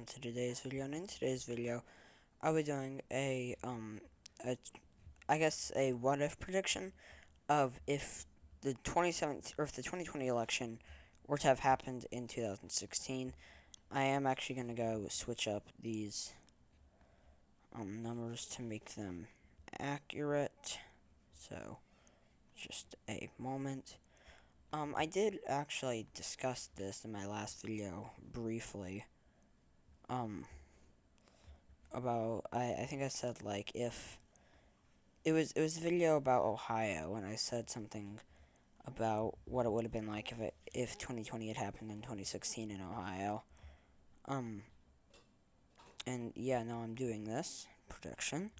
welcome to today's video. And in today's video, I'll be doing a I guess a what if prediction of if the 2017 or if the 2020 election were to have happened in 2016. I am actually going to go switch up these numbers to make them accurate. So, just a moment. I did actually discuss this in my last video briefly. Um, about I think I said like if it was a video about Ohio, and I said something about what it would have been like if 2020 had happened in 2016 in Ohio. Um and yeah, now I'm doing this prediction.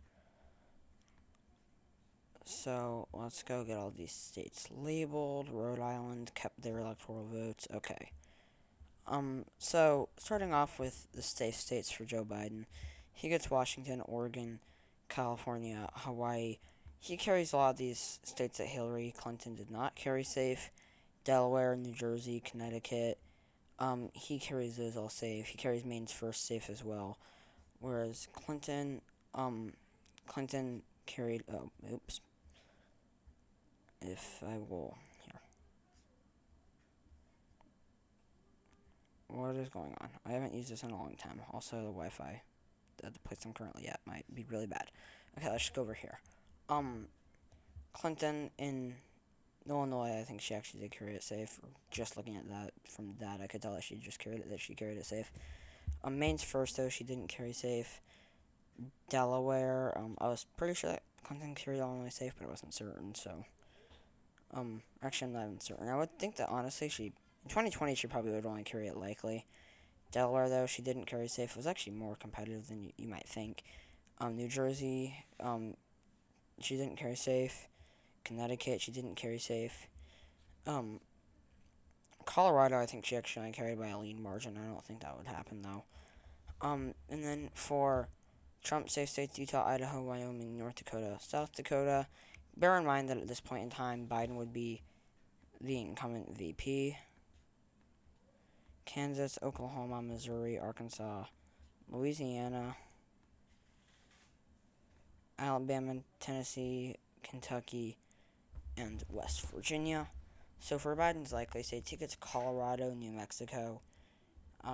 So let's go get all these states labeled. Rhode Island kept their electoral votes. Okay. So starting off with the safe states for Joe Biden, he gets Washington, Oregon, California, Hawaii. He carries a lot of these states that Hillary Clinton did not carry safe. Delaware, New Jersey, Connecticut. He carries those all safe. He carries Maine's first safe as well. Whereas Clinton carried. Oh, oops. If I will here. What is going on? I haven't used this in a long time. Also, the Wi-Fi at the place I'm currently at might be really bad. Okay, let's just go over here. Clinton in Illinois, I think she actually did carry it safe. Just looking at that from that, I could tell that she carried it safe. Maine's first though, she didn't carry safe. Delaware, I was pretty sure that Clinton carried Illinois safe, but I wasn't certain. So, actually, I'm not even certain. I would think that honestly, in 2020 she probably would only carry it likely. Delaware though, she didn't carry safe. It was actually more competitive than you might think. New Jersey, she didn't carry safe. Connecticut, she didn't carry safe. Um, Colorado, I think she actually only carried by a lean margin. I don't think that would happen though. And then for Trump safe states, Utah, Idaho, Wyoming, North Dakota, South Dakota. Bear in mind that at this point in time, Biden would be the incumbent VP. Kansas, Oklahoma, Missouri, Arkansas, Louisiana, Alabama, Tennessee, Kentucky, and West Virginia. So for Biden's likely states, he gets Colorado, New Mexico,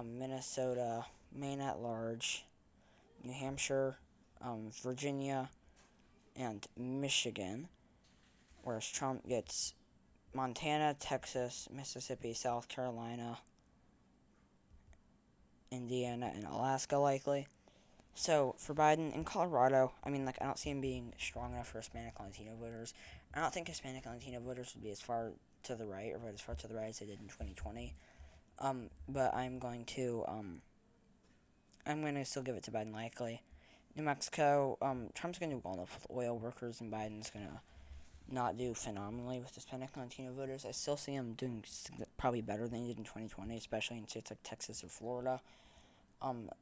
Minnesota, Maine at large, New Hampshire, Virginia, and Michigan. Whereas Trump gets Montana, Texas, Mississippi, South Carolina, Indiana, and Alaska likely. So for Biden in Colorado, I mean, I don't see him being strong enough for Hispanic and Latino voters. I don't think Hispanic and Latino voters would be as far to the right or vote as far to the right as they did in 2020. But I'm going to still give it to Biden likely. New Mexico, Trump's going to do well enough with oil workers, and Biden's going to not do phenomenally with Hispanic and Latino voters. I still see him doing probably better than he did in 2020, especially in states like Texas or Florida.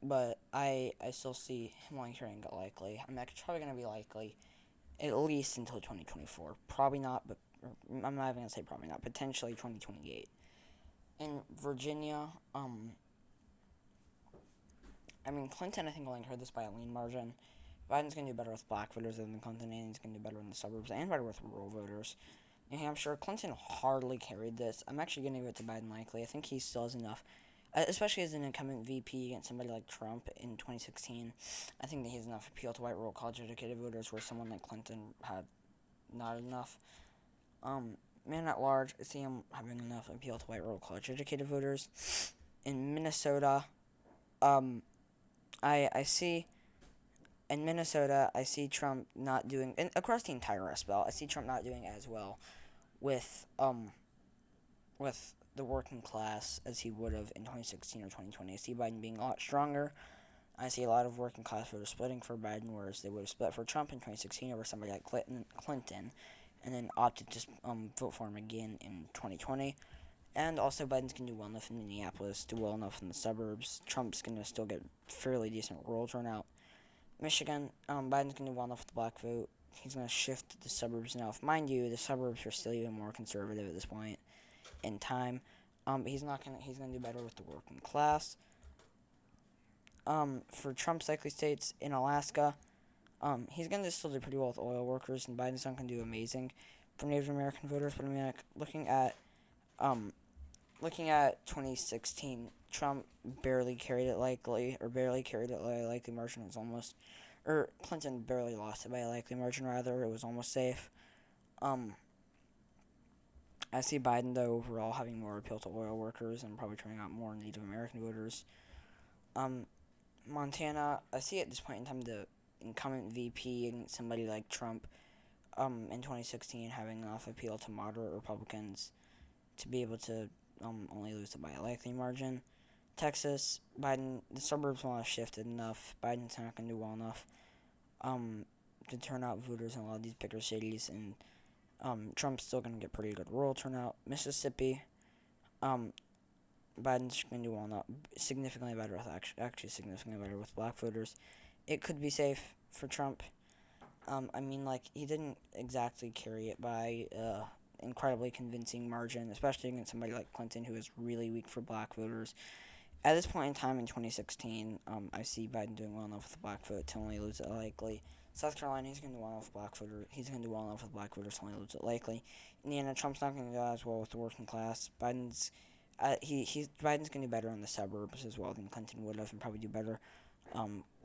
But I still see him only carrying it likely. I mean, it's probably going to be likely at least until 2024. Probably not, but I'm not even going to say probably not. Potentially 2028. In Virginia, I mean, Clinton, I think, only heard this by a lean margin. Biden's going to do better with black voters than Clinton, and he's going to do better in the suburbs and better with rural voters. New Hampshire, Clinton hardly carried this. I'm actually going to give it to Biden likely. I think he still has enough, especially as an incumbent VP against somebody like Trump in 2016. I think that he has enough appeal to white rural college-educated voters where someone like Clinton had not enough. Man at large, I see him having enough appeal to white rural college-educated voters. In Minnesota, I see in Minnesota, I see Trump not doing, and across the entire Rust Belt, I see Trump not doing as well with the working class as he would have in 2016 or 2020. I see Biden being a lot stronger. I see a lot of working class voters splitting for Biden, whereas they would have split for Trump in 2016 over somebody like Clinton, and then opted to vote for him again in 2020. And also, Biden's going to do well enough in Minneapolis, do well enough in the suburbs. Trump's going to still get fairly decent rural turnout. Michigan, Biden's going to do well enough with the black vote. He's going to shift to the suburbs now. If, mind you, the suburbs are still even more conservative at this point in time. But he's going to do better with the working class. For Trump's likely states in Alaska, he's going to still do pretty well with oil workers, and Biden's not going to do amazing for Native American voters. But I mean, like, um, looking at 2016, Trump barely carried it likely, or barely carried it by a likely margin. It was almost, or Clinton barely lost it by a likely margin. Rather, it was almost safe. Um, I see Biden though overall having more appeal to oil workers and probably turning out more Native American voters. Um, Montana, I see at this point in time the incumbent VP and somebody like Trump, in 2016 having enough appeal to moderate Republicans to be able to only lose it by a likely margin. Texas, Biden, the suburbs won't have shifted enough. Biden's not going to do well enough to turn out voters in a lot of these bigger cities, and Trump's still going to get pretty good rural turnout. Mississippi, um, Biden's going to do well enough, significantly better with actually significantly better with black voters. It could be safe for Trump. I mean, like, he didn't exactly carry it by incredibly convincing margin, especially against somebody like Clinton, who is really weak for black voters. At this point in time in 2016, I see Biden doing well enough with the black vote to only lose it likely. South Carolina, he's going to do well enough with black voters. He's going to do well enough with black voters to only lose it likely. Indiana, Trump's not going to do as well with the working class. Biden's going to do better in the suburbs as well than Clinton would have, and probably do better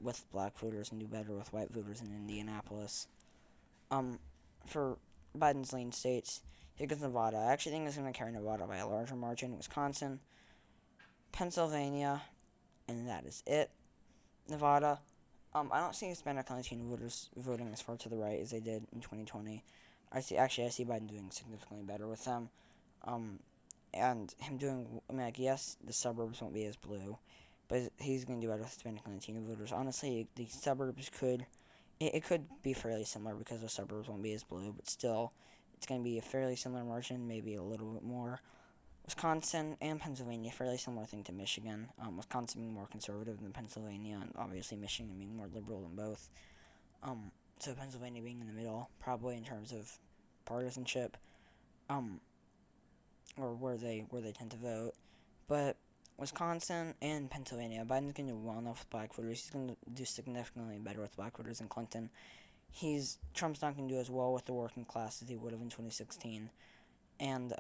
with black voters and do better with white voters in Indianapolis. For Biden's lean states, he gets Nevada. I actually think he's going to carry Nevada by a larger margin. Wisconsin, Pennsylvania, and that is it. Nevada, I don't see Hispanic and Latino voters voting as far to the right as they did in 2020. I see Biden doing significantly better with them. And him doing, I mean, like, yes, the suburbs won't be as blue, but he's going to do better with Hispanic and Latino voters. Honestly, the suburbs it could be fairly similar because the suburbs won't be as blue, but still, it's going to be a fairly similar margin, maybe a little bit more. Wisconsin and Pennsylvania, fairly similar thing to Michigan. Wisconsin being more conservative than Pennsylvania, and obviously Michigan being more liberal than both. So Pennsylvania being in the middle, probably in terms of partisanship, or where they tend to vote. But Wisconsin and Pennsylvania, Biden's going to do well enough with black voters. He's going to do significantly better with black voters than Clinton. Trump's not going to do as well with the working class as he would have in 2016, and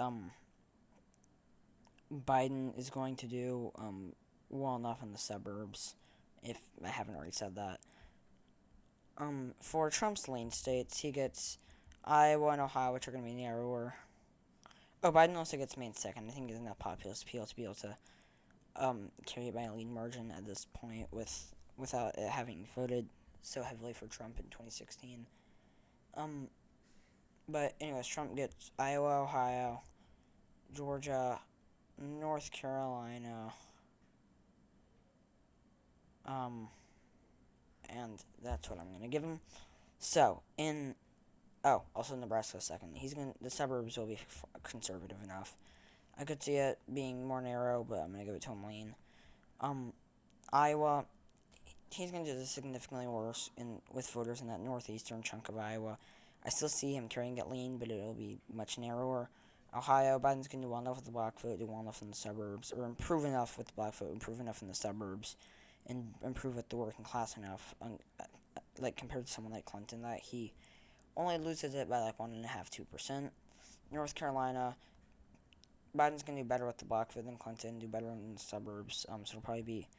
Biden is going to do well enough in the suburbs, if I haven't already said that. For Trump's lean states, he gets Iowa and Ohio, which are going to be narrower. Oh, Biden also gets Maine second. I think he's enough populist appeal to be able to carry it by a lean margin at this point without it having voted so heavily for Trump in 2016. But anyways, Trump gets Iowa, Ohio, Georgia, North Carolina, and that's what I'm gonna give him. So also Nebraska second. The suburbs will be conservative enough. I could see it being more narrow, but I'm gonna give it to him lean. Iowa, he's gonna do this significantly worse with voters in that northeastern chunk of Iowa. I still see him carrying it lean, but it'll be much narrower. Ohio, Biden's going to do well enough with the black vote, do well enough in the suburbs, or improve enough with the black vote, improve enough in the suburbs, and improve with the working class enough, like compared to someone like Clinton, that he only loses it by like 1.5–2%. North Carolina, Biden's going to do better with the black vote than Clinton, do better in the suburbs, so it'll probably be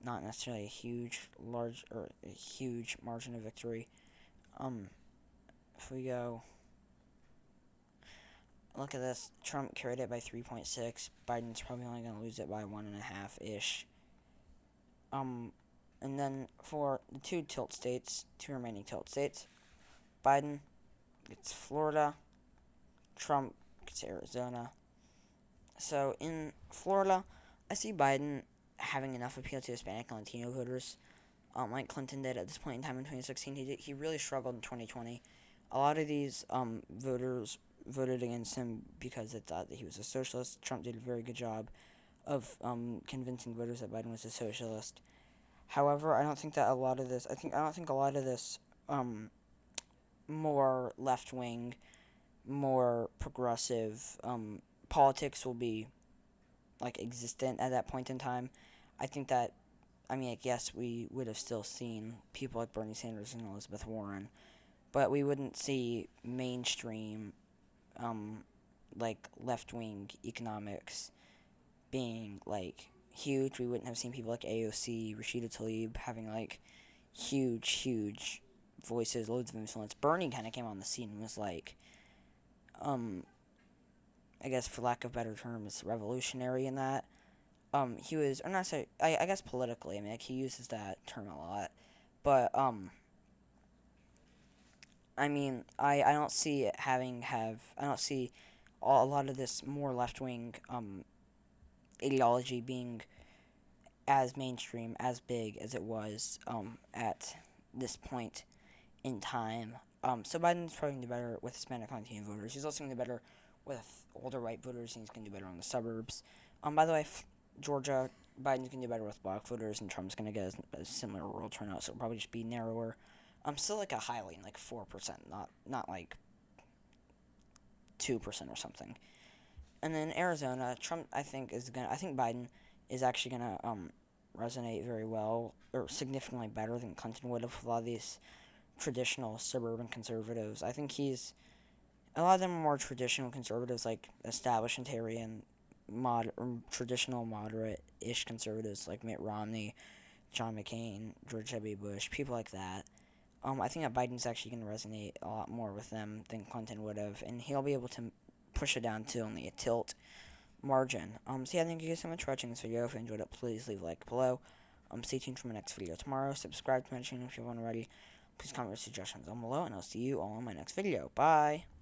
not necessarily a huge margin of victory. If we go look at this, Trump carried it by 3.6. Biden's probably only going to lose it by 1.5-ish. And then for the two remaining tilt states, Biden gets Florida, Trump gets Arizona. So in Florida, I see Biden having enough appeal to Hispanic and Latino voters, like Clinton did at this point in time in 2016. He really struggled in 2020. A lot of these voters voted against him because they thought that he was a socialist. Trump did a very good job of convincing voters that Biden was a socialist. However, I don't think a lot of this more left wing, more progressive politics will be like existent at that point in time. I think I mean, I guess we would have still seen people like Bernie Sanders and Elizabeth Warren, but we wouldn't see mainstream, like left wing economics being like huge. We wouldn't have seen people like AOC, Rashida Tlaib having like huge voices, loads of influence. Bernie kind of came on the scene and was like, um, I guess for lack of better terms, revolutionary in that. He was, or not say, I guess politically. I mean, like he uses that term a lot, but I mean, I don't see it I don't see a lot of this more left wing ideology being as mainstream, as big as it was at this point in time. So Biden's probably going to do better with Hispanic Latino voters. He's also going to do better with older white voters, and he's going to do better on the suburbs. By the way, Georgia, Biden's going to do better with black voters, and Trump's going to get a similar rural turnout, so it'll probably just be narrower. Still like a highly, like 4%, not like 2% or something. And then Arizona, Trump, I think Biden is actually gonna resonate very well or significantly better than Clinton would have with a lot of these traditional suburban conservatives. I think a lot of them are more traditional conservatives, like establishmentarian, traditional moderate-ish conservatives like Mitt Romney, John McCain, George W. Bush, people like that. I think that Biden's actually going to resonate a lot more with them than Clinton would have, and he'll be able to push it down to only a tilt margin. So yeah, thank you guys so much for watching this video. If you enjoyed it, please leave a like below. Stay tuned for my next video tomorrow. Subscribe to my channel if you haven't already. Please comment your suggestions down below, and I'll see you all in my next video. Bye!